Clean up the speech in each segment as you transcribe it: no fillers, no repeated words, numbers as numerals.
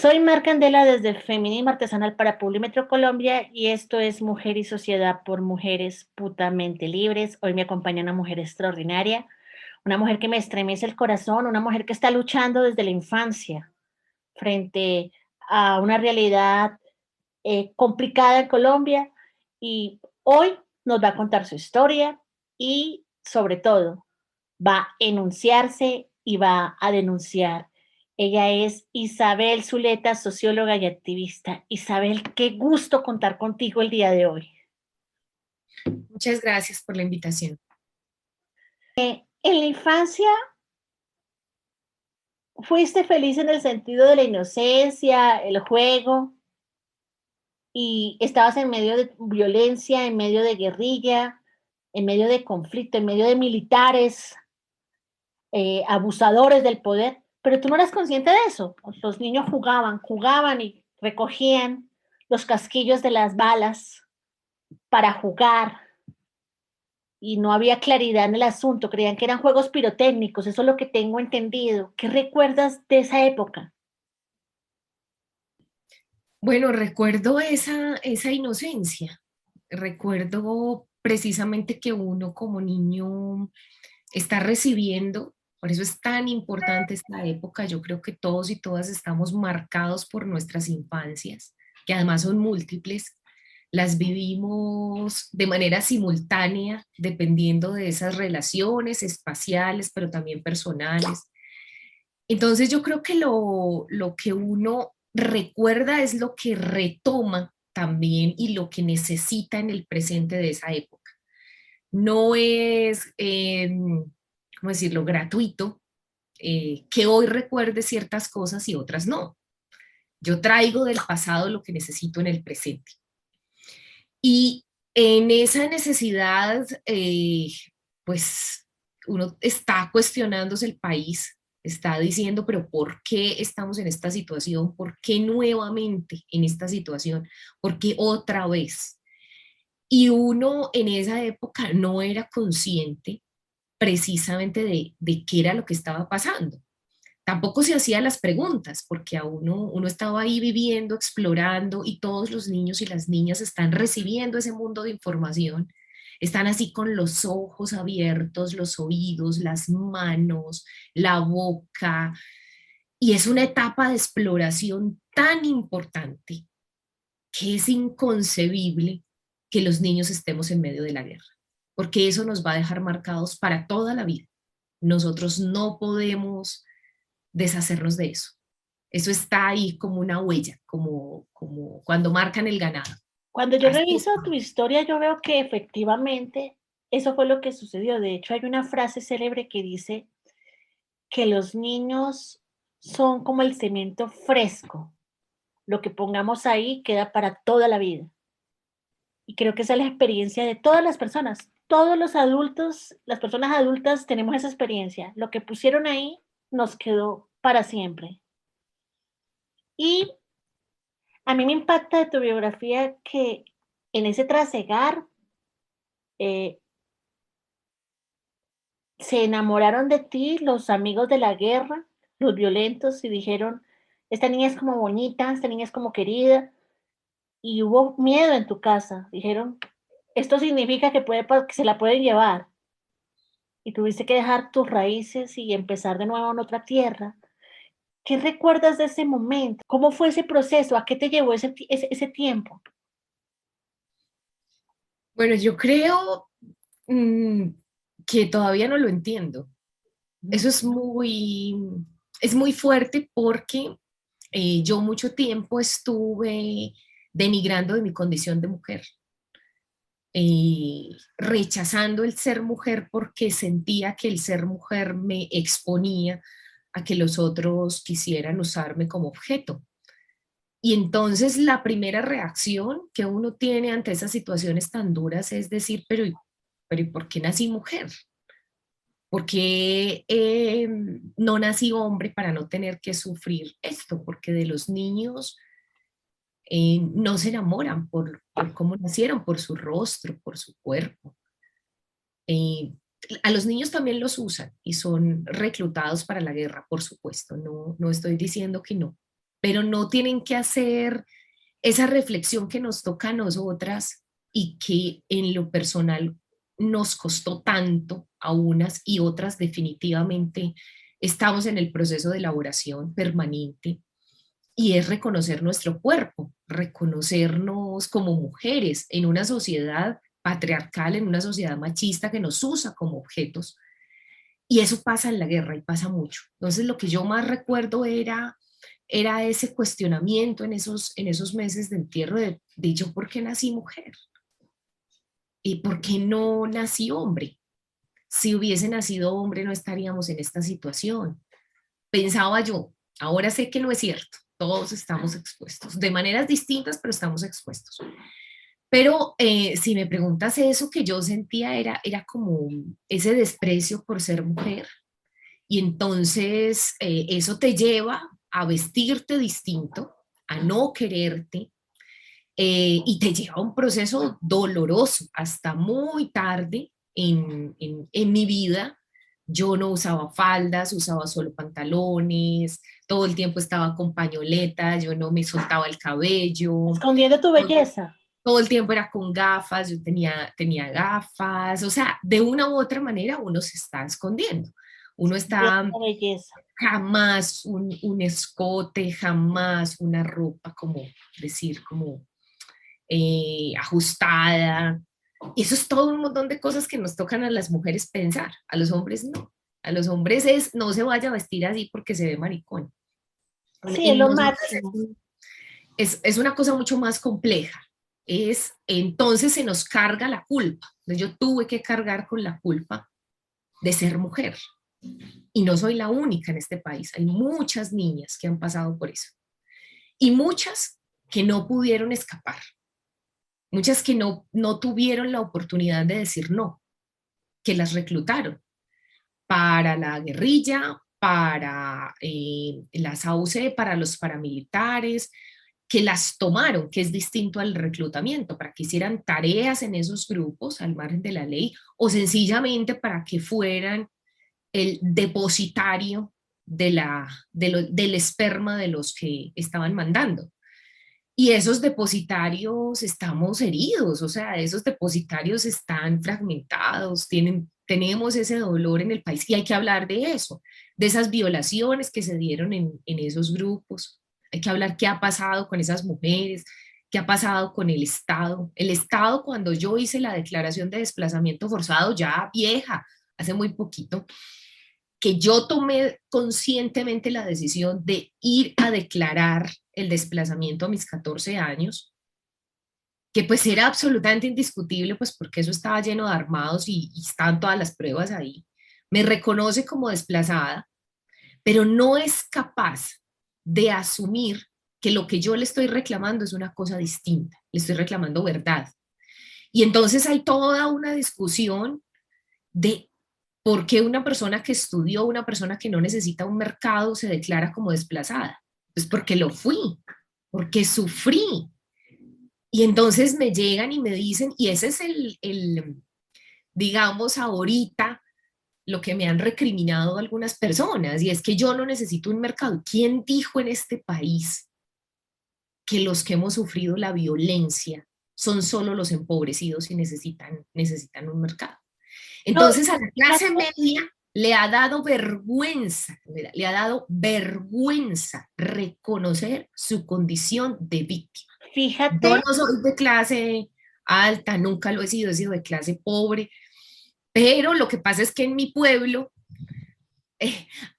Soy Mar Candela desde el Feminismo Artesanal para Publimetro Colombia y esto es Mujer y Sociedad por Mujeres Putamente Libres. Hoy me acompaña una mujer extraordinaria, una mujer que me estremece el corazón, una mujer que está luchando desde la infancia frente a una realidad complicada en Colombia y hoy nos va a contar su historia y sobre todo va a enunciarse y va a denunciar. Ella es Isabel Zuleta, socióloga y activista. Isabel, qué gusto contar contigo el día de hoy. Muchas gracias por la invitación. En la infancia, ¿fuiste feliz en el sentido de la inocencia, el juego, y estabas en medio de violencia, en medio de guerrilla, en medio de conflicto, en medio de militares, abusadores del poder, pero tú no eras consciente de eso? Los niños jugaban y recogían los casquillos de las balas para jugar y no había claridad en el asunto, creían que eran juegos pirotécnicos, eso es lo que tengo entendido. ¿Qué recuerdas de esa época? Bueno, recuerdo esa inocencia. Recuerdo precisamente que uno como niño está recibiendo, por eso es tan importante esta época. Yo creo que todos y todas estamos marcados por nuestras infancias, que además son múltiples. Las vivimos de manera simultánea, dependiendo de esas relaciones espaciales, pero también personales. Entonces yo creo que lo que uno recuerda es lo que retoma también y lo que necesita en el presente de esa época. No es, ¿cómo decirlo?, gratuito que hoy recuerde ciertas cosas y otras no. Yo traigo del pasado lo que necesito en el presente. Y en esa necesidad, pues uno está cuestionándose el país, está diciendo, pero ¿por qué estamos en esta situación? ¿Por qué nuevamente en esta situación? ¿Por qué otra vez? Y uno en esa época no era consciente precisamente de qué era lo que estaba pasando. Tampoco se hacía las preguntas, porque a uno estaba ahí viviendo, explorando, y todos los niños y las niñas están recibiendo ese mundo de información, están así con los ojos abiertos, los oídos, las manos, la boca, y es una etapa de exploración tan importante que es inconcebible que los niños estemos en medio de la guerra, porque eso nos va a dejar marcados para toda la vida. Nosotros no podemos deshacernos de eso. Eso está ahí como una huella, como cuando marcan el ganado. Cuando yo Así reviso está. tu historia, yo veo que efectivamente eso fue lo que sucedió. De hecho, hay una frase célebre que dice que los niños son como el cemento fresco. Lo que pongamos ahí queda para toda la vida. Y creo que esa es la experiencia de todas las personas. Todos los adultos, las personas adultas tenemos esa experiencia. Lo que pusieron ahí nos quedó para siempre. Y a mí me impacta de tu biografía que en ese trasegar eh, se enamoraron de ti los amigos de la guerra, los violentos, y dijeron, esta niña es como bonita, esta niña es como querida, y hubo miedo en tu casa. Dijeron, esto significa que, que se la pueden llevar. Y tuviste que dejar tus raíces y empezar de nuevo en otra tierra. ¿Qué recuerdas de ese momento? ¿Cómo fue ese proceso? ¿A qué te llevó ese tiempo? Bueno, yo creo mm, que todavía no lo entiendo. Eso es muy fuerte porque yo mucho tiempo estuve denigrando de mi condición de mujer, rechazando el ser mujer porque sentía que el ser mujer me exponía a que los otros quisieran usarme como objeto. Y entonces la primera reacción que uno tiene ante esas situaciones tan duras es decir, pero ¿y por qué nací mujer? ¿Por qué no nací hombre para no tener que sufrir esto? Porque de los niños no se enamoran por cómo nacieron, por su rostro, por su cuerpo. Eh, a los niños también los usan y son reclutados para la guerra, por supuesto, no, no estoy diciendo que no. pero no tienen que hacer esa reflexión que nos toca a nosotras y que en lo personal nos costó tanto a unas y otras definitivamente estamos en el proceso de elaboración permanente y es reconocer nuestro cuerpo, reconocernos como mujeres en una sociedad patriarcal, en una sociedad machista que nos usa como objetos. Y eso pasa en la guerra y pasa mucho. Entonces lo que yo más recuerdo era ese cuestionamiento en esos meses de entierro de yo por qué nací mujer y por qué no nací hombre. Si hubiese nacido hombre no estaríamos en esta situación. Pensaba yo, ahora sé que no es cierto, todos estamos expuestos, de maneras distintas, pero estamos expuestos. Pero si me preguntas eso que yo sentía era como ese desprecio por ser mujer, y entonces eso te lleva a vestirte distinto, a no quererte, y te lleva a un proceso doloroso hasta muy tarde en mi vida. Yo no usaba faldas, usaba solo pantalones, todo el tiempo estaba con pañoleta, yo no me soltaba el cabello, Escondiendo tu belleza. todo el tiempo era con gafas, yo tenía gafas, o sea, de una u otra manera uno se está escondiendo. Uno está Escondiendo belleza. jamás un escote, jamás una ropa como decir, como ajustada. Y eso es todo un montón de cosas que nos tocan a las mujeres pensar, a los hombres no. A los hombres es, no se vaya a vestir así porque se ve maricón. Sí, es En lo nosotros máximo. es una cosa mucho más compleja. Es, entonces se nos carga la culpa. Entonces yo tuve que cargar con la culpa de ser mujer. Y no soy la única en este país. Hay muchas niñas que han pasado por eso. Y muchas que no pudieron escapar. Muchas que no tuvieron la oportunidad de decir no, que las reclutaron para la guerrilla, para las AUC, para los paramilitares, que las tomaron, que es distinto al reclutamiento, para que hicieran tareas en esos grupos al margen de la ley o sencillamente para que fueran el depositario del esperma de los que estaban mandando. Y esos depositarios estamos heridos, o sea, esos depositarios están fragmentados, tenemos ese dolor en el país y hay que hablar de eso, de esas violaciones que se dieron en esos grupos. Hay que hablar qué ha pasado con esas mujeres, qué ha pasado con el Estado. El Estado, cuando yo hice la declaración de desplazamiento forzado, ya vieja, hace muy poquito, que yo tomé conscientemente la decisión de ir a declarar el desplazamiento a mis 14 años, que pues era absolutamente indiscutible, pues porque eso estaba lleno de armados y estaban todas las pruebas ahí. Me reconoce como desplazada, pero no es capaz de asumir que lo que yo le estoy reclamando es una cosa distinta, le estoy reclamando verdad. Y entonces hay toda una discusión de por qué una persona que estudió, una persona que no necesita un mercado, se declara como desplazada. Pues porque lo fui, porque sufrí. Y entonces me llegan y me dicen, y ese es digamos, ahorita lo que me han recriminado algunas personas, y es que yo no necesito un mercado. ¿Quién dijo en este país que los que hemos sufrido la violencia son solo los empobrecidos y necesitan un mercado? No, Entonces a la clase media le ha dado vergüenza, le ha dado vergüenza reconocer su condición de víctima. Yo fíjate, no soy de clase alta, nunca lo he sido de clase pobre, pero lo que pasa es que en mi pueblo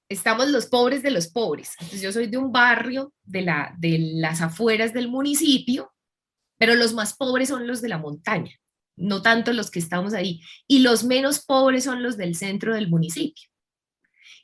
estamos los pobres de los pobres. Entonces yo soy de un barrio de las afueras del municipio, pero los más pobres son los de la montaña, no tanto los que estamos ahí. Y los menos pobres son los del centro del municipio.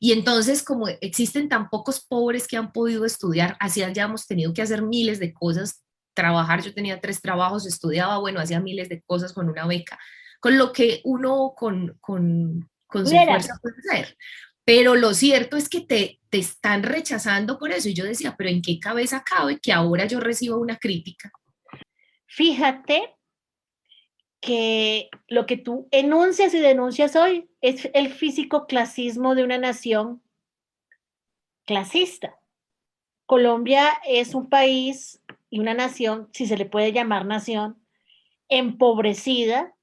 Y entonces, como existen tan pocos pobres que han podido estudiar, así hayamos tenido que hacer miles de cosas, trabajar, yo tenía 3 trabajos, estudiaba, bueno, hacía miles de cosas con una beca, con lo que uno con su pudiera. fuerza puede hacer. Pero lo cierto es que te están rechazando por eso. Y yo decía, pero ¿en qué cabeza cabe que ahora yo reciba una crítica? Fíjate que lo que tú enuncias y denuncias hoy es el físico clasismo de una nación clasista. Colombia es un país y una nación, si se le puede llamar nación, empobrecida,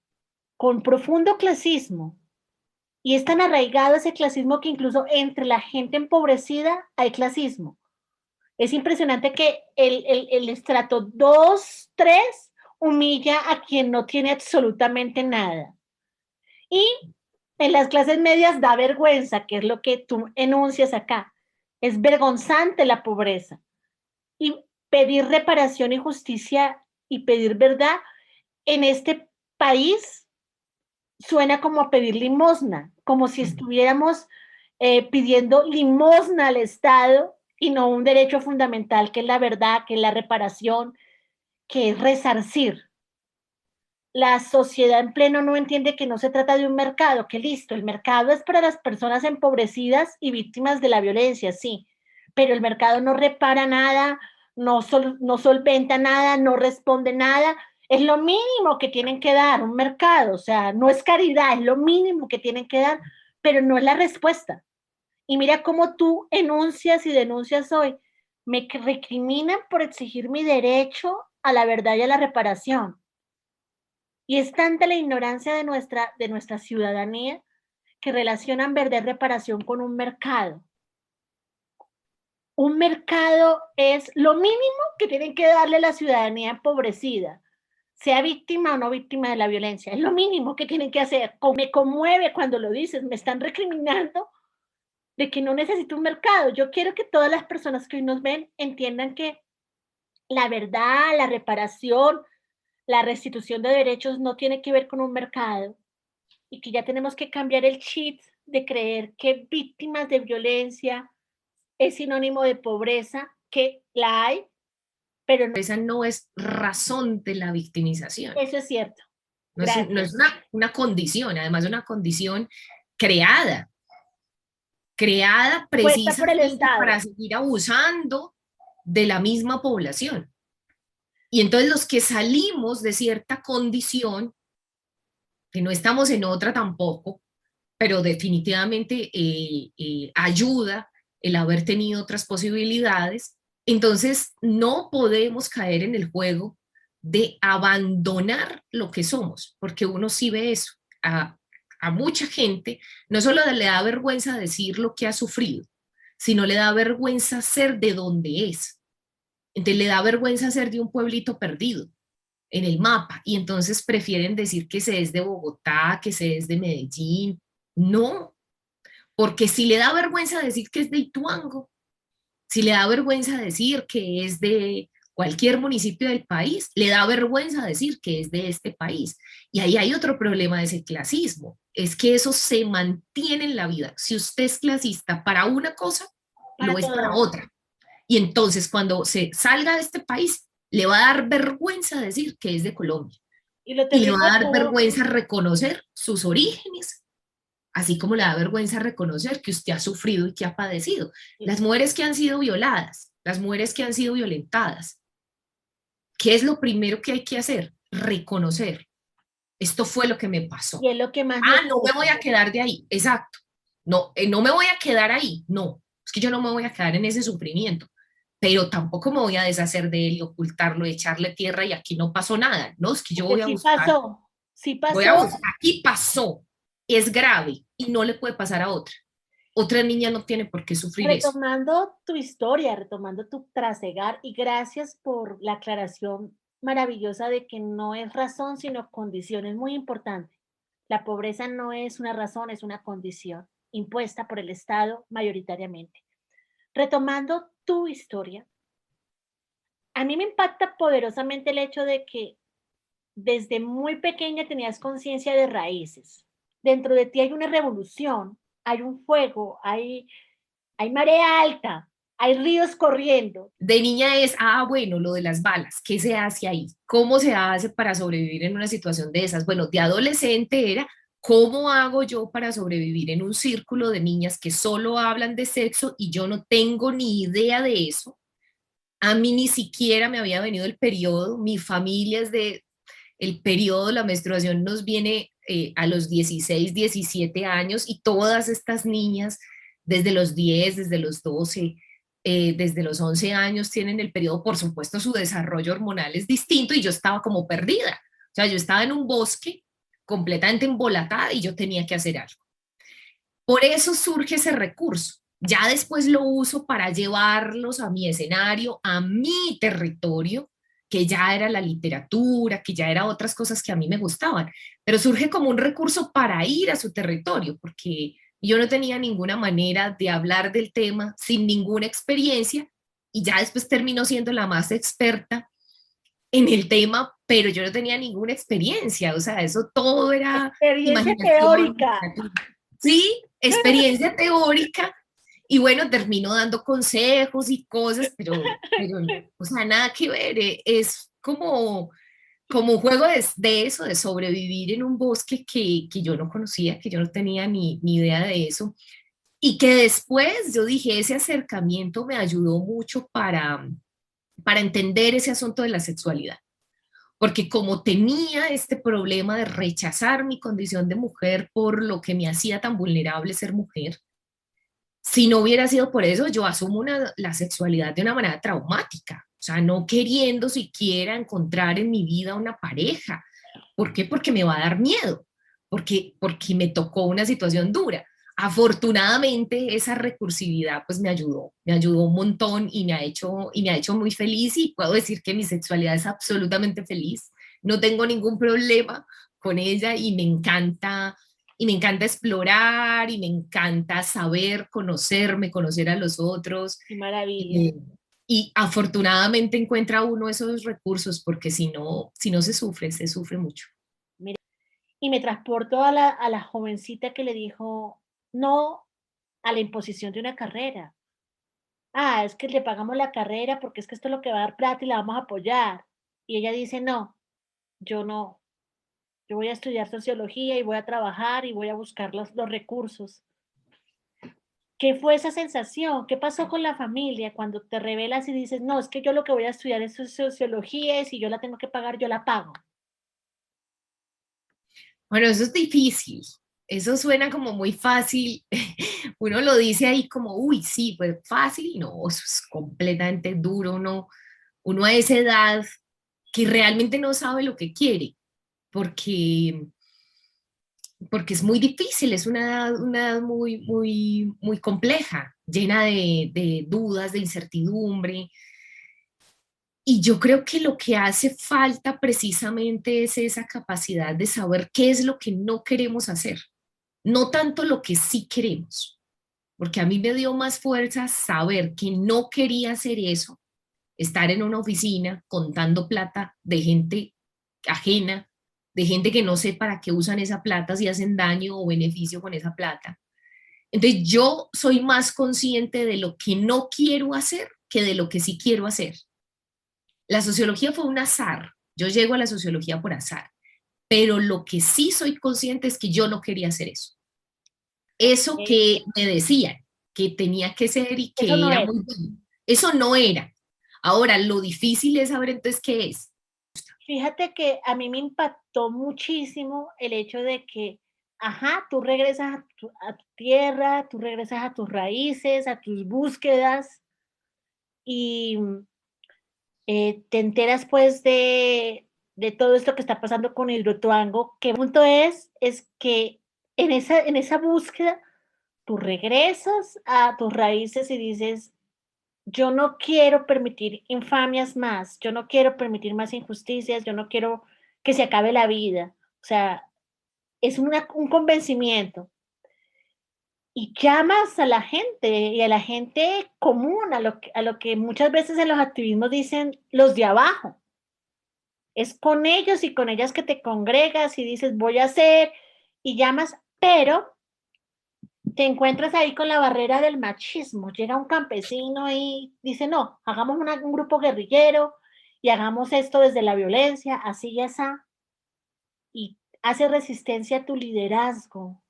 con profundo clasismo. Y es tan arraigado ese clasismo que incluso entre la gente empobrecida hay clasismo. Es impresionante que el estrato 2, 3 humilla a quien no tiene absolutamente nada. Y en las clases medias da vergüenza, que es lo que tú enuncias acá. Es vergonzante la pobreza. Y pedir reparación y justicia y pedir verdad en este país suena como a pedir limosna, como si estuviéramos pidiendo limosna al Estado y no un derecho fundamental que es la verdad, que es la reparación, que es resarcir. La sociedad en pleno no entiende que no se trata de un mercado, que listo, el mercado es para las personas empobrecidas y víctimas de la violencia, sí, pero el mercado no repara nada, no solventa nada, no responde nada, es lo mínimo que tienen que dar un mercado, o sea, no es caridad, es lo mínimo que tienen que dar, pero no es la respuesta. Y mira cómo tú enuncias y denuncias hoy, me recriminan por exigir mi derecho a la verdad y a la reparación. Y es tanta la ignorancia de nuestra ciudadanía que relacionan verdad y reparación con un mercado. Un mercado es lo mínimo que tienen que darle a la ciudadanía empobrecida, sea víctima o no víctima de la violencia. Es lo mínimo que tienen que hacer. Me conmueve cuando lo dices, me están recriminando de que no necesito un mercado. Yo quiero que todas las personas que hoy nos ven entiendan que la verdad, la reparación, la restitución de derechos no tiene que ver con un mercado, y que ya tenemos que cambiar el chip de creer que víctimas de violencia es sinónimo de pobreza, que la hay, pero no, Esa no es razón de la victimización. eso es cierto. No es Gracias. una condición, además una condición creada, creada Puesta por el precisamente para Estado. seguir abusando de la misma población. Y entonces los que salimos de cierta condición, que no estamos en otra tampoco, pero definitivamente ayuda el haber tenido otras posibilidades, entonces no podemos caer en el juego de abandonar lo que somos, porque uno sí ve eso. A mucha gente no solo le da vergüenza decir lo que ha sufrido, sino le da vergüenza ser de donde es. Entonces le da vergüenza ser de un pueblito perdido en el mapa y entonces prefieren decir que se es de Bogotá, que se es de Medellín. No, porque si le da vergüenza decir que es de Ituango, si le da vergüenza decir que es de cualquier municipio del país, le da vergüenza decir que es de este país. Y ahí hay otro problema de ese clasismo, es que eso se mantiene en la vida. Si usted es clasista para una cosa, lo Para es para todas. otra. Y entonces cuando se salga de este país, le va a dar vergüenza decir que es de Colombia. Y lo Y le va terrible a de dar todo, vergüenza reconocer sus orígenes, así como le da vergüenza reconocer que usted ha sufrido y que ha padecido. sí. Las mujeres que han sido violadas, las mujeres que han sido violentadas, ¿qué es lo primero que hay que hacer? Reconocer. Esto fue lo que me pasó. Y es lo que más nos Ah, no me voy cuesta. a quedar de ahí. Exacto. No, no me voy a quedar ahí. No, es que yo no me voy a quedar en ese sufrimiento, pero tampoco me voy a deshacer de él y ocultarlo, echarle tierra y aquí no pasó nada. No, es que yo Porque voy a buscar, sí voy pasó. a buscar, aquí pasó, es grave y no le puede pasar a otra. Otra niña no tiene por qué sufrir eso. Retomando tu historia, retomando tu trasegar, y gracias por la aclaración maravillosa de que no es razón, sino condición. Es muy importante. La pobreza no es una razón, es una condición impuesta por el Estado mayoritariamente. Retomando tu historia, a mí me impacta poderosamente el hecho de que desde muy pequeña tenías conciencia de raíces. Dentro de ti hay una revolución, hay un fuego, hay marea alta, hay ríos corriendo. De niña es, ah, bueno, lo de las balas, ¿qué se hace ahí? ¿Cómo se hace para sobrevivir en una situación de esas? Bueno, de adolescente era, ¿cómo hago yo para sobrevivir en un círculo de niñas que solo hablan de sexo y yo no tengo ni idea de eso? A mí ni siquiera me había venido el periodo, mi familia es de, el periodo, la menstruación nos viene a los 16, 17 años y todas estas niñas desde los 10, desde los 12 desde los 11 años tienen el periodo, por supuesto, su desarrollo hormonal es distinto y yo estaba como perdida. O sea, yo estaba en un bosque completamente embolatada y yo tenía que hacer algo. Por eso surge ese recurso. Ya después lo uso para llevarlos a mi escenario, a mi territorio, que ya era la literatura, que ya era otras cosas que a mí me gustaban, pero surge como un recurso para ir a su territorio, porque yo no tenía ninguna manera de hablar del tema sin ninguna experiencia y ya después terminó siendo la más experta en el tema, pero yo no tenía ninguna experiencia, o sea, eso todo era Experiencia imaginación, teórica. sí, experiencia teórica, y bueno, termino dando consejos y cosas, pero o sea, nada que ver, es como un juego de eso, de sobrevivir en un bosque que yo no conocía, que yo no tenía ni idea de eso, y que después yo dije, ese acercamiento me ayudó mucho para entender ese asunto de la sexualidad porque como tenía este problema de rechazar mi condición de mujer por lo que me hacía tan vulnerable ser mujer, si no hubiera sido por eso, yo asumo la sexualidad de una manera traumática, o sea, no queriendo siquiera encontrar en mi vida una pareja. ¿Por qué? Porque me va a dar miedo, porque me tocó una situación dura. Afortunadamente esa recursividad pues me ayudó un montón y me ha hecho muy feliz y puedo decir que mi sexualidad es absolutamente feliz. No tengo ningún problema con ella y me encanta explorar y me encanta saber, conocerme, conocer a los otros. Qué maravilla. Y, y afortunadamente encuentra uno esos recursos porque si no se sufre mucho. Mira, y me transporto a la jovencita que le dijo no a la imposición de una carrera. Ah, es que le pagamos la carrera porque es que esto es lo que va a dar plata y la vamos a apoyar. Y ella dice, no, yo no, yo voy a estudiar sociología y voy a trabajar y voy a buscar los recursos. ¿Qué fue esa sensación? ¿Qué pasó con la familia cuando te revelas y dices, no, es que yo lo que voy a estudiar es sociología y si yo la tengo que pagar, yo la pago? Bueno, eso es difícil. Eso suena como muy fácil. Uno lo dice ahí como, uy, sí, pues fácil. No, eso es completamente duro. Uno a esa edad que realmente no sabe lo que quiere, porque, porque es muy difícil, es una edad muy compleja, llena de dudas, de incertidumbre. Y yo creo que lo que hace falta precisamente es esa capacidad de saber qué es lo que no queremos hacer, no tanto lo que sí queremos, porque a mí me dio más fuerza saber que no quería hacer eso, estar en una oficina contando plata de gente ajena, de gente que no sé para qué usan esa plata, si hacen daño o beneficio con esa plata. Entonces yo soy más consciente de lo que no quiero hacer que de lo que sí quiero hacer. La sociología fue un azar. Yo llego a la sociología por azar, pero lo que sí soy consciente es que yo no quería hacer eso. Eso ¿Ok? que me decían que tenía que ser y Eso que no era es. muy bueno, eso no era. Ahora, lo difícil es saber entonces qué es. Fíjate que a mí me impactó muchísimo el hecho de que, ajá, tú regresas a tu tierra, tú regresas a tus raíces, a tus búsquedas y te enteras pues de todo esto que está pasando con Hidroituango. ¿Qué punto es que en esa búsqueda tú regresas a tus raíces y dices, yo no quiero permitir infamias más, yo no quiero permitir más injusticias, yo no quiero que se acabe la vida. O sea, es un convencimiento. Y llamas a la gente y a la gente común, a lo que muchas veces en los activismos dicen los de abajo. Es con ellos y con ellas que te congregas y dices, voy a hacer, y llamas, pero te encuentras ahí con la barrera del machismo. Llega un campesino y dice, no, hagamos un grupo guerrillero y hagamos esto desde la violencia, así y así, y hace resistencia a tu liderazgo.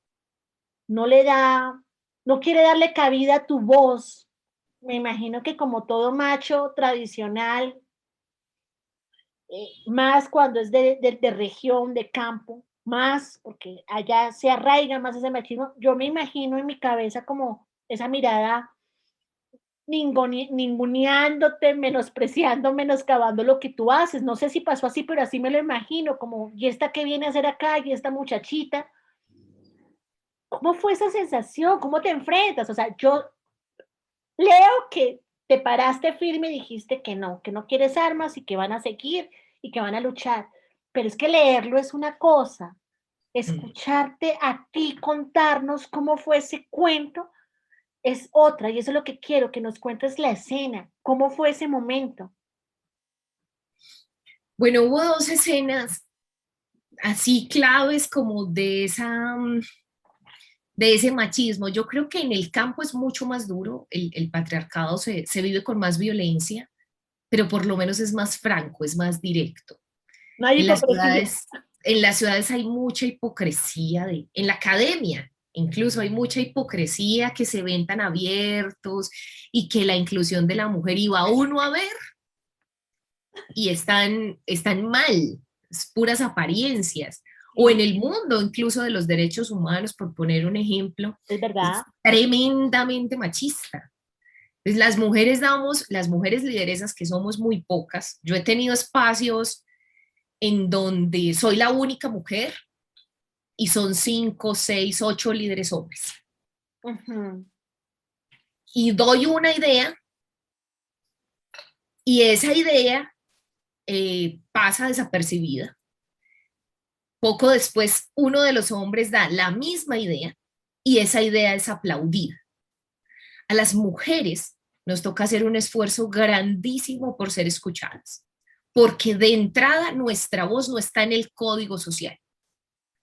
No le da, no quiere darle cabida a tu voz. Me imagino que como todo macho tradicional, más cuando es de región, de campo, más porque allá se arraiga más ese machismo. Yo me imagino en mi cabeza como esa mirada ninguneándote, menospreciando, menoscabando lo que tú haces. No sé si pasó así, pero así me lo imagino, como, ¿y esta qué viene a hacer acá? ¿Y esta muchachita? ¿Cómo fue esa sensación? ¿Cómo te enfrentas? O sea, yo leo que te paraste firme y dijiste que no quieres armas y que van a seguir y que van a luchar. Pero es que leerlo es una cosa, Mm. escucharte a ti contarnos cómo fue ese cuento es otra, y eso es lo que quiero, que nos cuentes la escena, cómo fue ese momento. Bueno, hubo dos escenas así claves como de esa, de ese machismo. Yo creo que en el campo es mucho más duro, el patriarcado se vive con más violencia, pero por lo menos es más franco, es más directo. No hay En las hipocresía. ciudades, en las ciudades hay mucha hipocresía, en la academia incluso hay mucha hipocresía, que se ven tan abiertos y que la inclusión de la mujer iba uno a ver y están mal, es puras apariencias. O en Sí, el mundo incluso de los derechos humanos, por poner un ejemplo, es es verdad, tremendamente machista. Entonces, las mujeres lideresas que somos muy pocas, yo he tenido espacios en donde soy la única mujer y son 5, 6, 8 líderes hombres. ujú, Y doy una idea y esa idea pasa desapercibida. Poco después, uno de los hombres da la misma idea y esa idea es aplaudida. A las mujeres nos toca hacer un esfuerzo grandísimo por ser escuchadas, porque de entrada nuestra voz no está en el código social,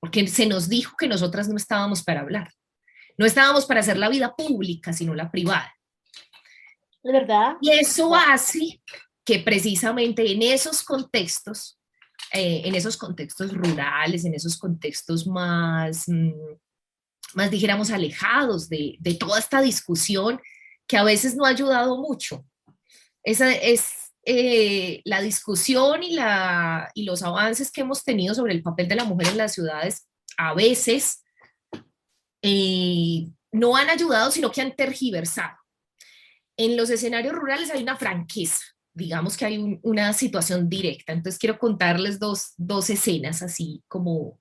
porque se nos dijo que nosotras no estábamos para hablar, no estábamos para hacer la vida pública, sino la privada. es verdad, Y eso hace que precisamente en esos contextos rurales, en esos contextos más, más dijéramos, alejados de toda esta discusión que a veces no ha ayudado mucho. Esa es la discusión y los avances que hemos tenido sobre el papel de la mujer en las ciudades, a veces no han ayudado, sino que han tergiversado. En los escenarios rurales hay una franqueza, digamos que hay una situación directa. Entonces quiero contarles dos escenas así como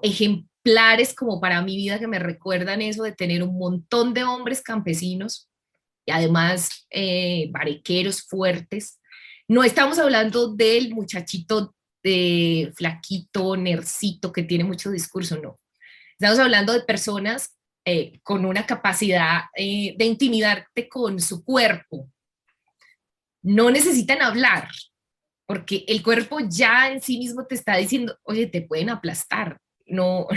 ejemplares como para mi vida que me recuerdan eso de tener un montón de hombres campesinos y además barequeros fuertes. No estamos hablando del muchachito de flaquito, nercito, que tiene mucho discurso, no. Estamos hablando de personas con una capacidad de intimidarte con su cuerpo. No necesitan hablar, porque el cuerpo ya en sí mismo te está diciendo, oye, te pueden aplastar. No,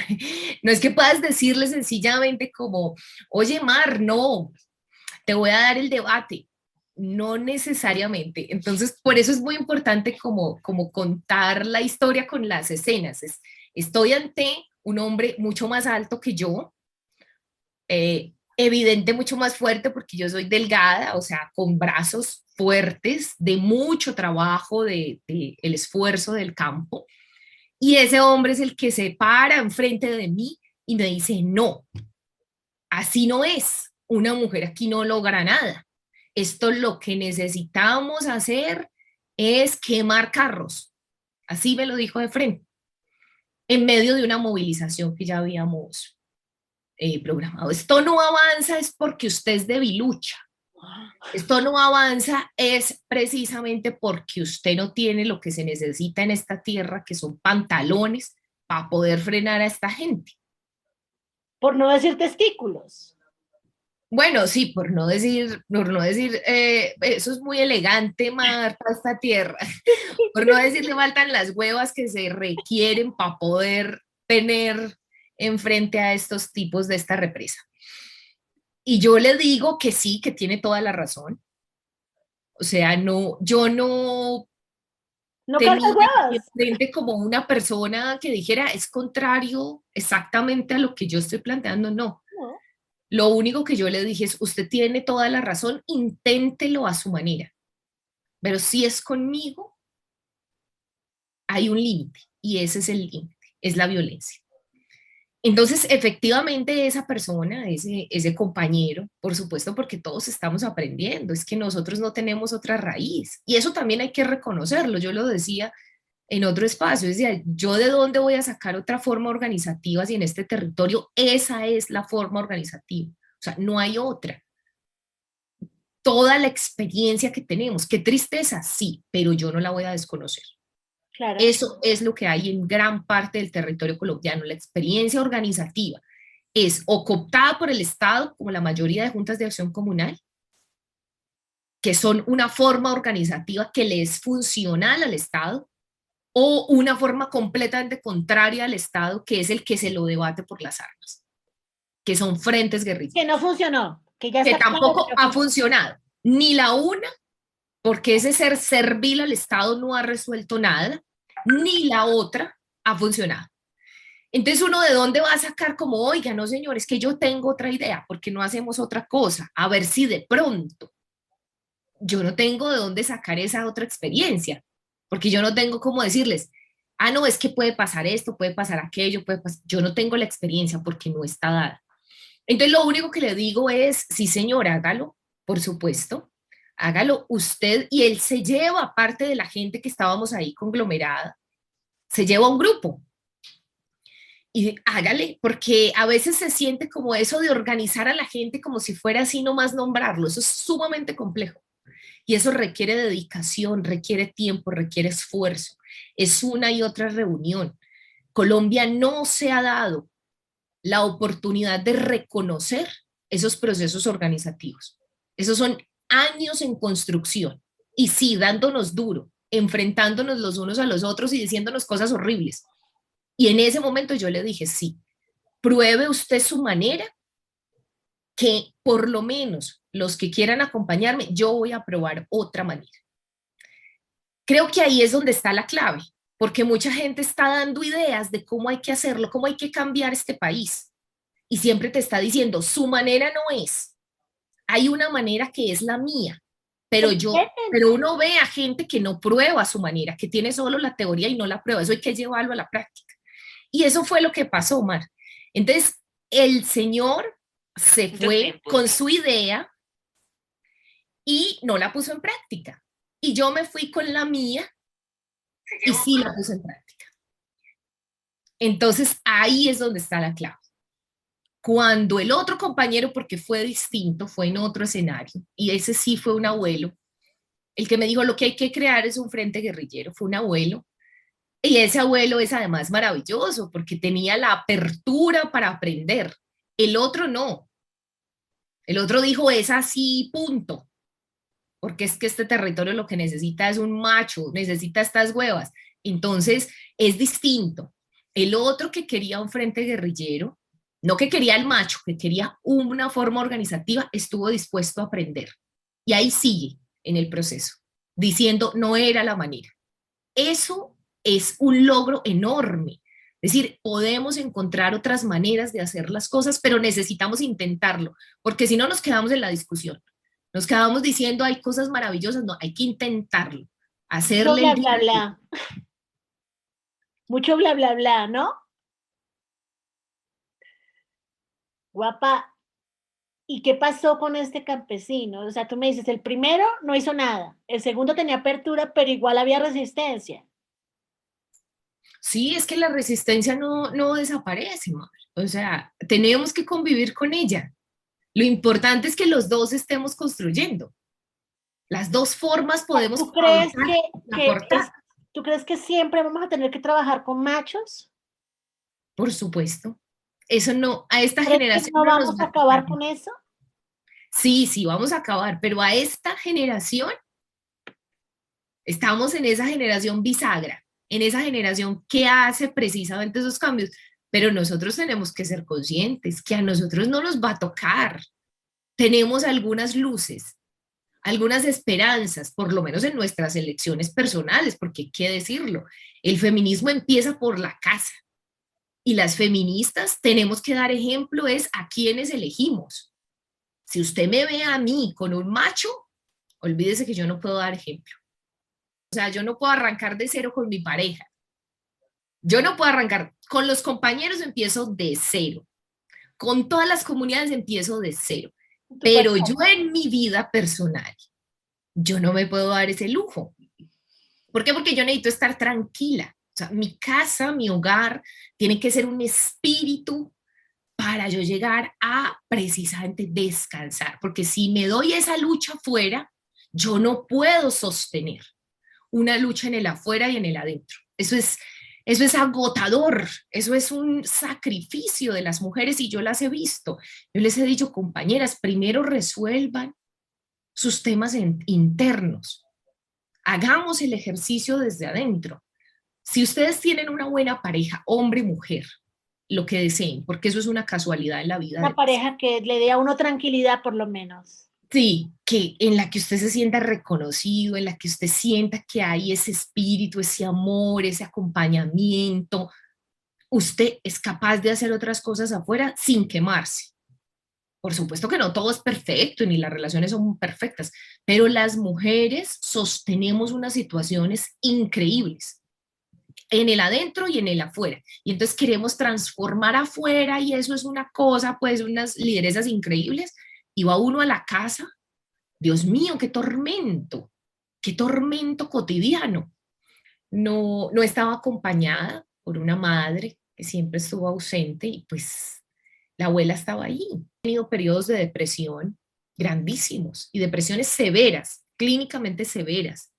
no es que puedas decirle sencillamente como, oye, Mar, no, te voy a dar el debate. No necesariamente. Entonces, por eso es muy importante como contar la historia con las escenas. Estoy ante un hombre mucho más alto que yo, evidente mucho más fuerte porque yo soy delgada, o sea, con brazos fuertes, de mucho trabajo, de el esfuerzo del campo. Y ese hombre es el que se para enfrente de mí y me dice, no, así no es. Una mujer aquí no logra nada. Esto lo que necesitamos hacer es quemar carros. Así me lo dijo de frente, en medio de una movilización que ya habíamos programado. Esto no avanza es porque usted es debilucha. Esto no avanza es precisamente porque usted no tiene lo que se necesita en esta tierra, que son pantalones para poder frenar a esta gente. por no decir testículos. Bueno, sí, por no decir, eso es muy elegante, Marta, esta tierra. Por no decir, le faltan las huevas que se requieren para poder tener enfrente a estos tipos de esta represa. Y yo le digo que sí, que tiene toda la razón. O sea, no, yo no No cargas tenía huevas. enfrente como una persona que dijera es contrario exactamente a lo que yo estoy planteando, no. No. Lo único que yo le dije es, usted tiene toda la razón, inténtelo a su manera, pero si es conmigo, hay un límite y ese es el límite, es la violencia. Entonces, efectivamente, esa persona, ese compañero, por supuesto, porque todos estamos aprendiendo, es que nosotros no tenemos otra raíz. Y eso también hay que reconocerlo. Yo lo decía en otro espacio, decía, yo de dónde voy a sacar otra forma organizativa si en este territorio esa es la forma organizativa. O sea, no hay otra. Toda la experiencia que tenemos, qué tristeza, sí, pero yo no la voy a desconocer. Claro. Eso es lo que hay en gran parte del territorio colombiano, la experiencia organizativa es o cooptada por el Estado, como la mayoría de juntas de acción comunal, que son una forma organizativa que le es funcional al Estado, o una forma completamente contraria al Estado, que es el que se lo debate por las armas, que son frentes Que no guerrilleros, funcionó, que ya que está claro que tampoco no ha funcionó. funcionado, ni la una, porque ese ser servil al Estado no ha resuelto nada, ni la otra ha funcionado. Entonces uno de dónde va a sacar como, oiga, no señores, que yo tengo otra idea, porque no hacemos otra cosa, a ver si de pronto yo no tengo de dónde sacar esa otra experiencia, porque yo no tengo cómo decirles, ah, no, es que puede pasar esto, puede pasar aquello, puede pasar, yo no tengo la experiencia porque no está dada. Entonces lo único que le digo es, sí señor, hágalo, por supuesto, hágalo usted y él se lleva parte de la gente que estábamos ahí conglomerada, se lleva un grupo, y hágale, porque a veces se siente como eso de organizar a la gente como si fuera así nomás nombrarlo, eso es sumamente complejo y eso requiere dedicación, requiere tiempo, requiere esfuerzo, es una y otra reunión. Colombia no se ha dado la oportunidad de reconocer esos procesos organizativos. Esos son años en construcción y sí, dándonos duro, enfrentándonos los unos a los otros y diciéndonos cosas horribles. Y en ese momento yo le dije, sí, pruebe usted su manera, que por lo menos los que quieran acompañarme, yo voy a probar otra manera. Creo que ahí es donde está la clave, porque mucha gente está dando ideas de cómo hay que hacerlo, cómo hay que cambiar este país. Y siempre te está diciendo, su manera no es. Hay una manera que es la mía, pero uno ve a gente que no prueba su manera, que tiene solo la teoría y no la prueba. Eso hay que llevarlo a la práctica. Y eso fue lo que pasó, Omar. Entonces, el señor se fue con su idea y no la puso en práctica. Y yo me fui con la mía y sí la puse en práctica. Entonces, ahí es donde está la clave. Cuando el otro compañero, porque fue distinto, fue en otro escenario, y ese sí fue un abuelo, el que me dijo lo que hay que crear es un frente guerrillero, fue un abuelo, y ese abuelo es además maravilloso porque tenía la apertura para aprender. El otro no. El otro dijo, es así, punto. Porque es que este territorio lo que necesita es un macho, necesita estas huevas. Entonces, es distinto. El otro que quería un frente guerrillero, no que quería el macho, que quería una forma organizativa, estuvo dispuesto a aprender. Y ahí sigue en el proceso, diciendo, no era la manera. Eso es un logro enorme. Es decir, podemos encontrar otras maneras de hacer las cosas, pero necesitamos intentarlo, porque si no nos quedamos en la discusión. Nos quedamos diciendo hay cosas maravillosas, no, hay que intentarlo, Mucho hacerle el bla, día. bla, bla. Mucho bla, bla, bla, ¿no? Guapa, ¿y qué pasó con este campesino? O sea, tú me dices, el primero no hizo nada, el segundo tenía apertura, pero igual había resistencia. Sí, es que la resistencia no desaparece, madre. O sea, tenemos que convivir con ella. Lo importante es que los dos estemos construyendo. Las dos formas podemos ¿Tú crees avanzar y que aportar, tú crees que siempre vamos a tener que trabajar con machos? por supuesto. Eso no, a esta ¿Crees que generación no no nos vamos va a a tocar. acabar con eso? Sí, sí, vamos a acabar, pero a esta generación estamos en esa generación bisagra, en esa generación que hace precisamente esos cambios, pero nosotros tenemos que ser conscientes que a nosotros no nos va a tocar. Tenemos algunas luces, algunas esperanzas, por lo menos en nuestras elecciones personales, porque hay que decirlo, el feminismo empieza por la casa y las feministas tenemos que dar ejemplo es a quienes elegimos. Si usted me ve a mí con un macho, olvídese que yo no puedo dar ejemplo. O sea, yo no puedo arrancar de cero con mi pareja. Yo no puedo arrancar. Con los compañeros empiezo de cero. Con todas las comunidades empiezo de cero. Tu Pero yo persona. en mi vida personal, yo no me puedo dar ese lujo. ¿Por qué? Porque yo necesito estar tranquila. O sea, mi casa, mi hogar, tiene que ser un espíritu para yo llegar a precisamente descansar. Porque si me doy esa lucha afuera, yo no puedo sostener una lucha en el afuera y en el adentro. Eso es agotador, eso es un sacrificio de las mujeres y yo las he visto. Yo les he dicho, compañeras, primero resuelvan sus temas internos. Hagamos el ejercicio desde adentro. Si ustedes tienen una buena pareja, hombre, mujer, lo que deseen, porque eso es una casualidad en la vida Una además. pareja que le dé a uno tranquilidad por lo menos. Sí, que en la que usted se sienta reconocido, en la que usted sienta que hay ese espíritu, ese amor, ese acompañamiento, usted es capaz de hacer otras cosas afuera sin quemarse. Por supuesto que no todo es perfecto ni las relaciones son perfectas, pero las mujeres sostenemos unas situaciones increíbles en el adentro y en el afuera. Y entonces queremos transformar afuera y eso es una cosa, pues unas lideresas increíbles. Y va uno a la casa, Dios mío, qué tormento cotidiano. No estaba acompañada por una madre que siempre estuvo ausente y pues la abuela estaba ahí. He tenido periodos de depresión grandísimos y depresiones severas, clínicamente severas,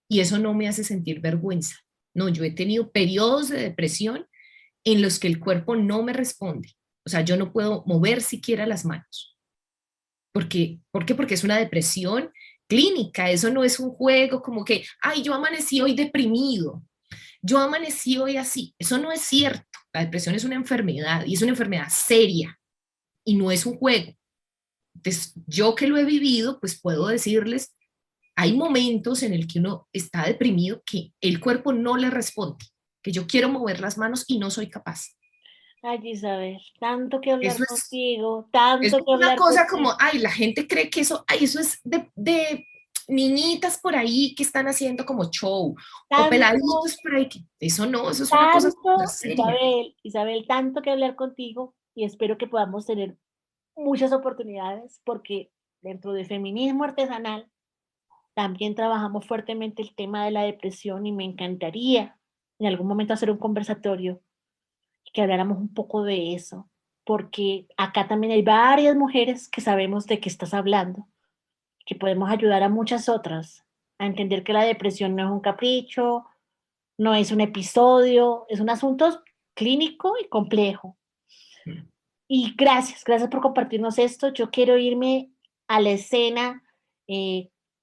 y eso no me hace sentir vergüenza. No, yo he tenido periodos de depresión en los que el cuerpo no me responde. O sea, yo no puedo mover siquiera las manos. ¿Por qué? Porque es una depresión clínica, eso no es un juego como que, ay, yo amanecí hoy deprimido, yo amanecí hoy así. Eso no es cierto. La depresión es una enfermedad y es una enfermedad seria y no es un juego. Entonces, yo que lo he vivido, pues puedo decirles, hay momentos en el que uno está deprimido que el cuerpo no le responde, que yo quiero mover las manos y no soy capaz. Ay, Isabel, tanto que hablar Eso contigo, es tanto que una hablar cosa como, contigo, ay, la gente cree que eso, ay, eso es de niñitas por ahí que están haciendo como show, o tanto, peladitos por ahí, que eso no, eso es una cosa súper tanto, seria. Isabel, Isabel, tanto que hablar contigo y espero que podamos tener muchas oportunidades porque dentro de feminismo artesanal también trabajamos fuertemente el tema de la depresión y me encantaría en algún momento hacer un conversatorio y que habláramos un poco de eso, porque acá también hay varias mujeres que sabemos de qué estás hablando, que podemos ayudar a muchas otras a entender que la depresión no es un capricho, no es un episodio, es un asunto clínico y complejo. Y gracias, gracias por compartirnos esto. Yo quiero irme a la escena,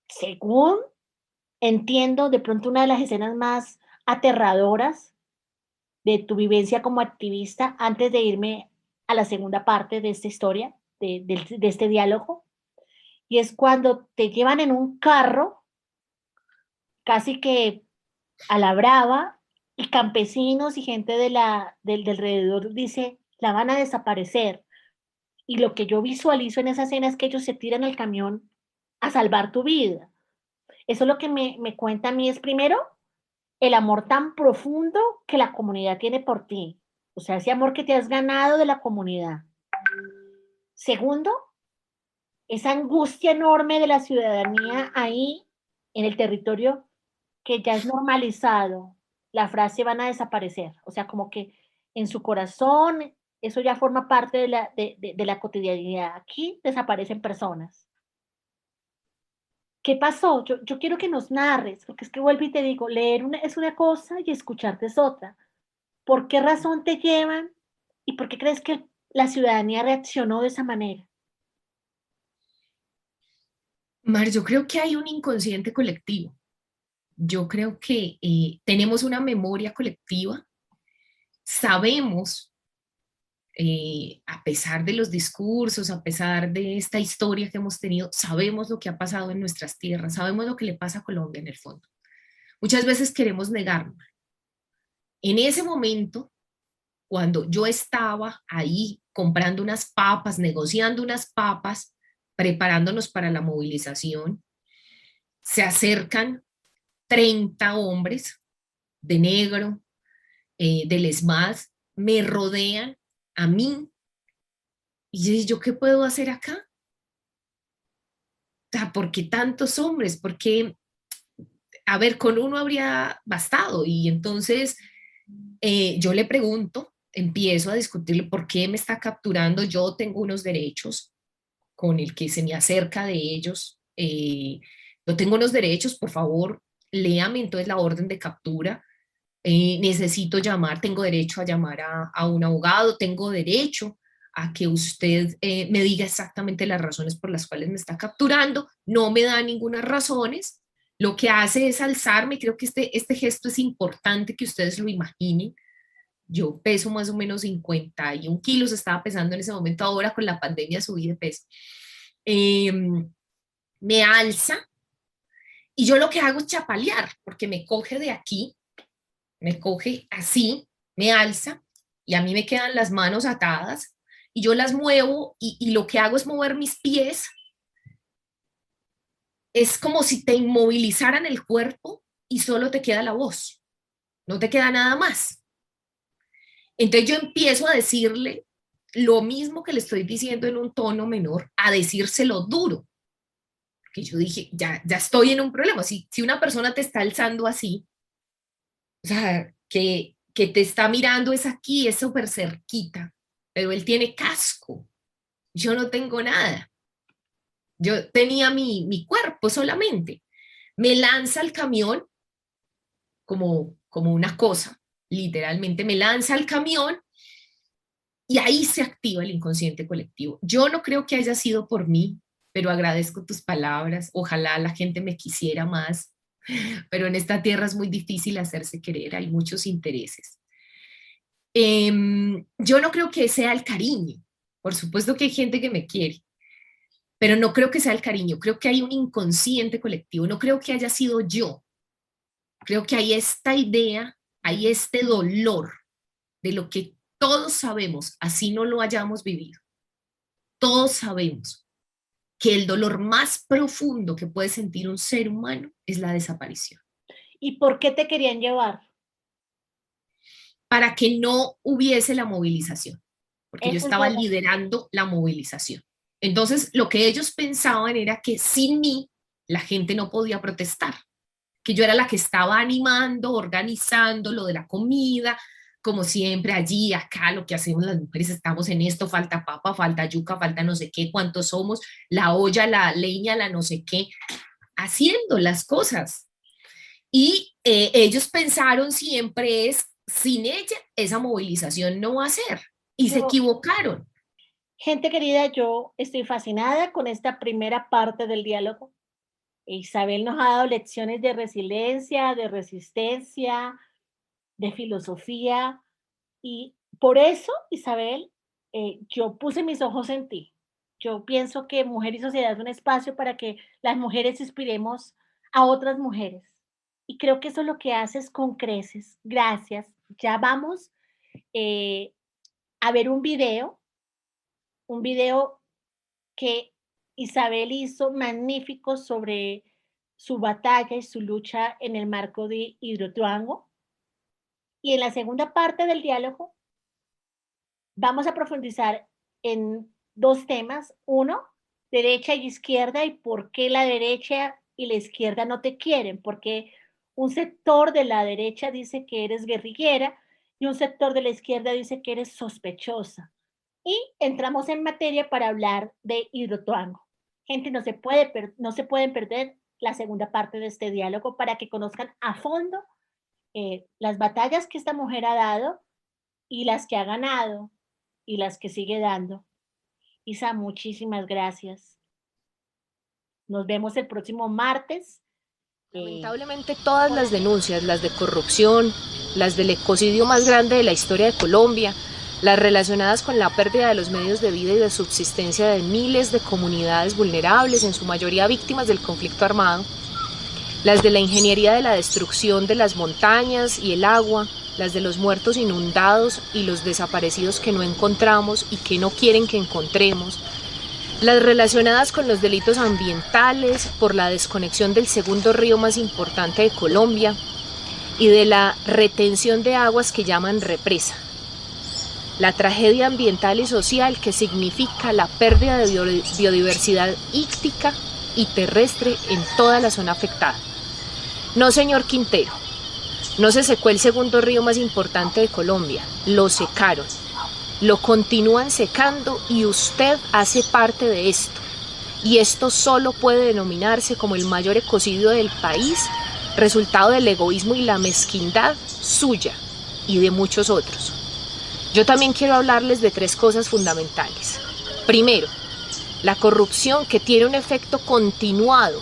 según entiendo, de pronto una de las escenas más aterradoras de tu vivencia como activista, antes de irme a la segunda parte de esta historia, de este diálogo, y es cuando te llevan en un carro, casi que a la brava, y campesinos y gente del alrededor dice, la van a desaparecer. Y lo que yo visualizo en esa escena es que ellos se tiran al camión a salvar tu vida. Eso lo que me cuenta a mí es primero el amor tan profundo que la comunidad tiene por ti. O sea, ese amor que te has ganado de la comunidad. Segundo, esa angustia enorme de la ciudadanía ahí en el territorio que ya es normalizado. La frase van a desaparecer. O sea, como que en su corazón eso ya forma parte de la cotidianidad. Aquí desaparecen personas. ¿Qué pasó? Yo quiero que nos narres, porque es que vuelvo y te digo, leer es una cosa y escucharte es otra. ¿Por qué razón te llevan y por qué crees que la ciudadanía reaccionó de esa manera? Mar, yo creo que hay un inconsciente colectivo. Yo creo que tenemos una memoria colectiva, sabemos, a pesar de los discursos, a pesar de esta historia que hemos tenido, sabemos lo que ha pasado en nuestras tierras, sabemos lo que le pasa a Colombia en el fondo. Muchas veces queremos negarlo. En ese momento, cuando yo estaba ahí comprando unas papas, negociando unas papas, preparándonos para la movilización, se acercan 30 hombres de negro, del ESMAD me rodean a mí. Y yo, ¿qué puedo hacer acá? O sea, ¿por qué tantos hombres? Porque, a ver, con uno habría bastado. Y entonces yo le pregunto, empiezo a discutirle por qué me está capturando. Yo tengo unos derechos con el que se me acerca de ellos. Yo tengo unos derechos, por favor, léame entonces la orden de captura. Necesito llamar, tengo derecho a llamar a un abogado, tengo derecho a que usted me diga exactamente las razones por las cuales me está capturando, no me da ninguna razones, lo que hace es alzarme, creo que este gesto es importante que ustedes lo imaginen. Yo peso más o menos 51 kilos, estaba pesando en ese momento, ahora con la pandemia subí de peso. Eh, Me alza y yo lo que hago es chapalear, porque me coge de aquí, me coge así, me alza y a mí me quedan las manos atadas y yo las muevo y lo que hago es mover mis pies. Es como si te inmovilizaran el cuerpo y solo te queda la voz, no te queda nada más. Entonces yo empiezo a decirle lo mismo que le estoy diciendo en un tono menor, a decírselo duro. Que yo dije, ya estoy en un problema. Si una persona te está alzando así, o sea, que te está mirando es aquí, es súper cerquita, pero él tiene casco, yo no tengo nada. Yo tenía mi cuerpo solamente. Me lanza al camión como una cosa, literalmente me lanza al camión y ahí se activa el inconsciente colectivo. Yo no creo que haya sido por mí, pero agradezco tus palabras. Ojalá la gente me quisiera más, pero en esta tierra es muy difícil hacerse querer, hay muchos intereses. Yo no creo que sea el cariño. Por supuesto que hay gente que me quiere, pero no creo que sea el cariño. Creo que hay un inconsciente colectivo. No creo que haya sido yo. Creo que hay esta idea, hay este dolor de lo que todos sabemos, así no lo hayamos vivido. Todos sabemos que el dolor más profundo que puede sentir un ser humano es la desaparición. ¿Y por qué te querían llevar? Para que no hubiese la movilización, porque yo Eso es estaba verdad. liderando la movilización. Entonces, lo que ellos pensaban era que sin mí la gente no podía protestar, que yo era la que estaba animando, organizando lo de la comida, como siempre allí, acá, lo que hacemos las mujeres, estamos en esto, falta papa, falta yuca, falta no sé qué, cuántos somos, la olla, la leña, la no sé qué, haciendo las cosas. Y ellos pensaron siempre es, sin ella, esa movilización no va a ser. Y se Yo, equivocaron. gente querida, yo estoy fascinada con esta primera parte del diálogo. Isabel nos ha dado lecciones de resiliencia, de resistencia, de filosofía, y por eso, Isabel, yo puse mis ojos en ti. Yo pienso que Mujer y Sociedad es un espacio para que las mujeres inspiremos a otras mujeres. Y creo que eso es lo que haces con creces. Gracias. Ya vamos eh, a ver un video que Isabel hizo magnífico sobre su batalla y su lucha en el marco de Hidroituango. Y en la segunda parte del diálogo vamos a profundizar en dos temas. Uno, derecha y izquierda y por qué la derecha y la izquierda no te quieren, porque un sector de la derecha dice que eres guerrillera y un sector de la izquierda dice que eres sospechosa. Y entramos en materia para hablar de Hidroituango. Gente, no se pueden perder la segunda parte de este diálogo para que conozcan a fondo las batallas que esta mujer ha dado y las que ha ganado y las que sigue dando. Isa, muchísimas gracias. Nos vemos el próximo martes. Lamentablemente todas las denuncias, las de corrupción, las del ecocidio más grande de la historia de Colombia, las relacionadas con la pérdida de los medios de vida y de subsistencia de miles de comunidades vulnerables, en su mayoría víctimas del conflicto armado, las de la ingeniería de la destrucción de las montañas y el agua, las de los muertos inundados y los desaparecidos que no encontramos y que no quieren que encontremos, las relacionadas con los delitos ambientales por la desconexión del segundo río más importante de Colombia, y de la retención de aguas que llaman represa. La tragedia ambiental y social que significa la pérdida de biodiversidad íctica y terrestre en toda la zona afectada. No, señor Quintero, no se secó el segundo río más importante de Colombia, lo secaron, lo continúan secando y usted hace parte de esto. Y esto solo puede denominarse como el mayor ecocidio del país, resultado del egoísmo y la mezquindad suya y de muchos otros. Yo también quiero hablarles de 3 cosas fundamentales. Primero, la corrupción, que tiene un efecto continuado,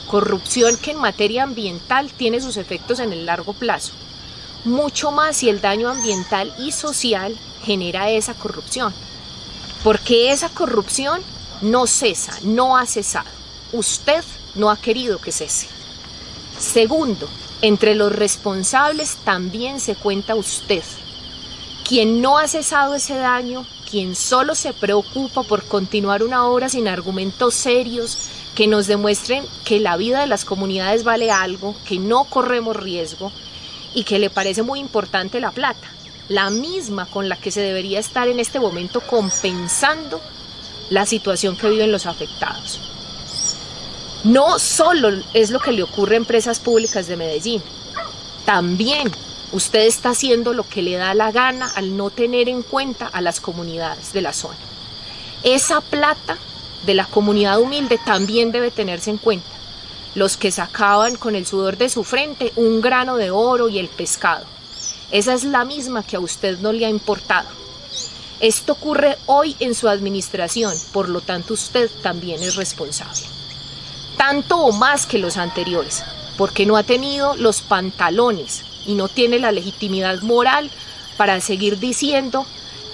corrupción que en materia ambiental tiene sus efectos en el largo plazo, mucho más si el daño ambiental y social genera esa corrupción, porque esa corrupción no cesa, no ha cesado. Usted no ha querido que cese. Segundo, entre los responsables también se cuenta usted, quien no ha cesado ese daño, quien solo se preocupa por continuar una obra sin argumentos serios que nos demuestren que la vida de las comunidades vale algo, que no corremos riesgo y que le parece muy importante la plata, la misma con la que se debería estar en este momento compensando la situación que viven los afectados. No solo es lo que le ocurre a empresas públicas de Medellín, también usted está haciendo lo que le da la gana al no tener en cuenta a las comunidades de la zona. Esa plata de la comunidad humilde también debe tenerse en cuenta. Los que sacaban con el sudor de su frente un grano de oro y el pescado. Esa es la misma que a usted no le ha importado. Esto ocurre hoy en su administración, por lo tanto usted también es responsable. Tanto o más que los anteriores, porque no ha tenido los pantalones y no tiene la legitimidad moral para seguir diciendo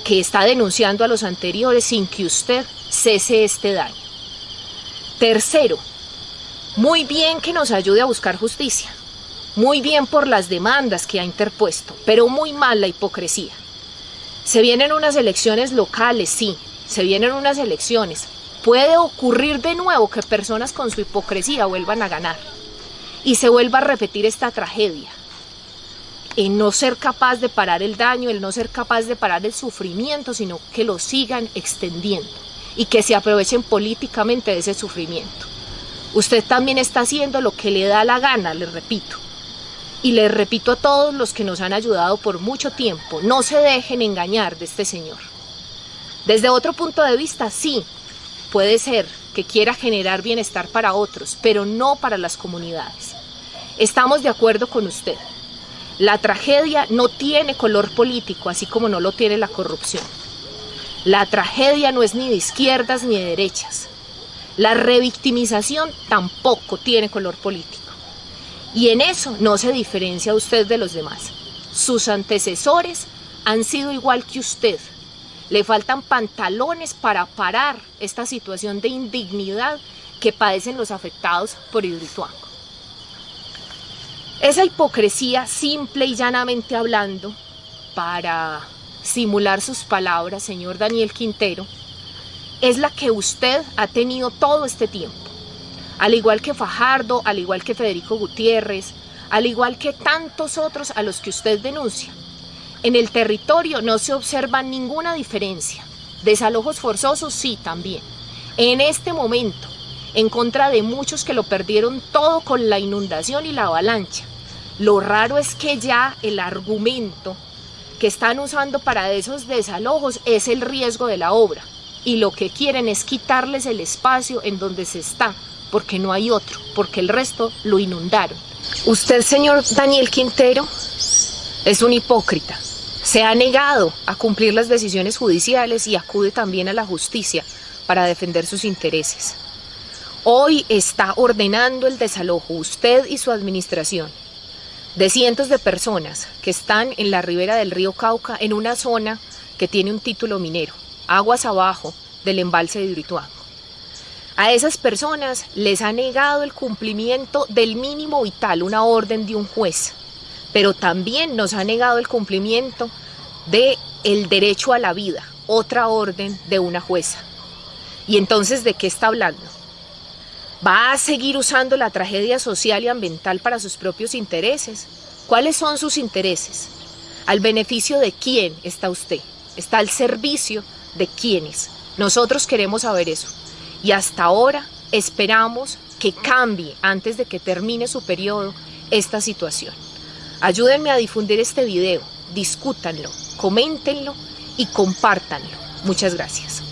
que está denunciando a los anteriores sin que usted cese este daño. Tercero, muy bien que nos ayude a buscar justicia, muy bien por las demandas que ha interpuesto, pero muy mal la hipocresía. Se vienen unas elecciones locales, sí, se vienen unas elecciones. Puede ocurrir de nuevo que personas con su hipocresía vuelvan a ganar y se vuelva a repetir esta tragedia. En no ser capaz de parar el daño, el no ser capaz de parar el sufrimiento, sino que lo sigan extendiendo y que se aprovechen políticamente de ese sufrimiento. Usted también está haciendo lo que le da la gana, les repito. Y les repito a todos los que nos han ayudado por mucho tiempo, no se dejen engañar de este señor. Desde otro punto de vista, sí, puede ser que quiera generar bienestar para otros, pero no para las comunidades. Estamos de acuerdo con usted. La tragedia no tiene color político, así como no lo tiene la corrupción. La tragedia no es ni de izquierdas ni de derechas. La revictimización tampoco tiene color político. Y en eso no se diferencia usted de los demás. Sus antecesores han sido igual que usted. Le faltan pantalones para parar esta situación de indignidad que padecen los afectados por Hidroituango. Esa hipocresía, simple y llanamente hablando, para simular sus palabras, señor Daniel Quintero, es la que usted ha tenido todo este tiempo. Al igual que Fajardo, al igual que Federico Gutiérrez, al igual que tantos otros a los que usted denuncia. En el territorio no se observa ninguna diferencia. Desalojos forzosos sí también. En este momento, en contra de muchos que lo perdieron todo con la inundación y la avalancha. Lo raro es que ya el argumento que están usando para esos desalojos es el riesgo de la obra. Y lo que quieren es quitarles el espacio en donde se está, porque no hay otro, porque el resto lo inundaron. Usted, señor Daniel Quintero, es un hipócrita. Se ha negado a cumplir las decisiones judiciales y acude también a la justicia para defender sus intereses. Hoy está ordenando el desalojo, usted y su administración, de cientos de personas que están en la ribera del río Cauca, en una zona que tiene un título minero, aguas abajo del embalse de Hidroituango. A esas personas les ha negado el cumplimiento del mínimo vital, una orden de un juez, pero también nos ha negado el cumplimiento del derecho a la vida, otra orden de una jueza. ¿Y entonces de qué está hablando? ¿Va a seguir usando la tragedia social y ambiental para sus propios intereses? ¿Cuáles son sus intereses? ¿Al beneficio de quién está usted? ¿Está al servicio de quiénes? Nosotros queremos saber eso. Y hasta ahora esperamos que cambie antes de que termine su periodo esta situación. Ayúdenme a difundir este video, discútanlo, coméntenlo y compártanlo. Muchas gracias.